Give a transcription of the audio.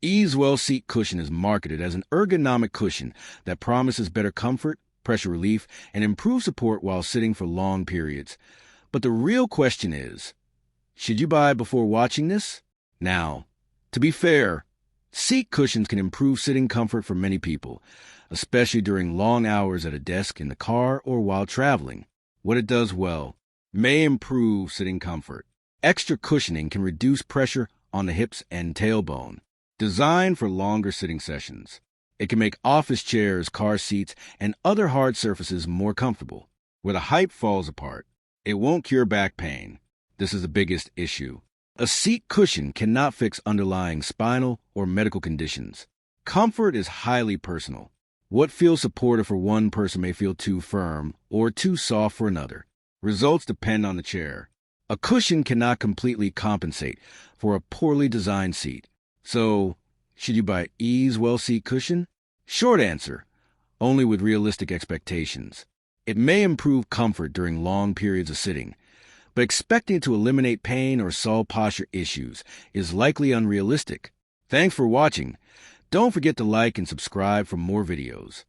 Easewell Seat Cushion is marketed as an ergonomic cushion that promises better comfort, pressure relief, and improved support while sitting for long periods. But the real question is, should you buy before watching this? Now, to be fair, seat cushions can improve sitting comfort for many people, especially during long hours at a desk, in the car, or while traveling. What it does well may improve sitting comfort. Extra cushioning can reduce pressure on the hips and tailbone. Designed for longer sitting sessions, it can make office chairs, car seats, and other hard surfaces more comfortable. Where the height falls apart, it won't cure back pain. This is the biggest issue. A seat cushion cannot fix underlying spinal or medical conditions. Comfort is highly personal. What feels supportive for one person may feel too firm or too soft for another. Results depend on the chair. A cushion cannot completely compensate for a poorly designed seat. So, should you buy Easewell Seat Cushion? Short answer, only with realistic expectations. It may improve comfort during long periods of sitting, but expecting it to eliminate pain or solve posture issues is likely unrealistic. Thanks for watching. Don't forget to like and subscribe for more videos.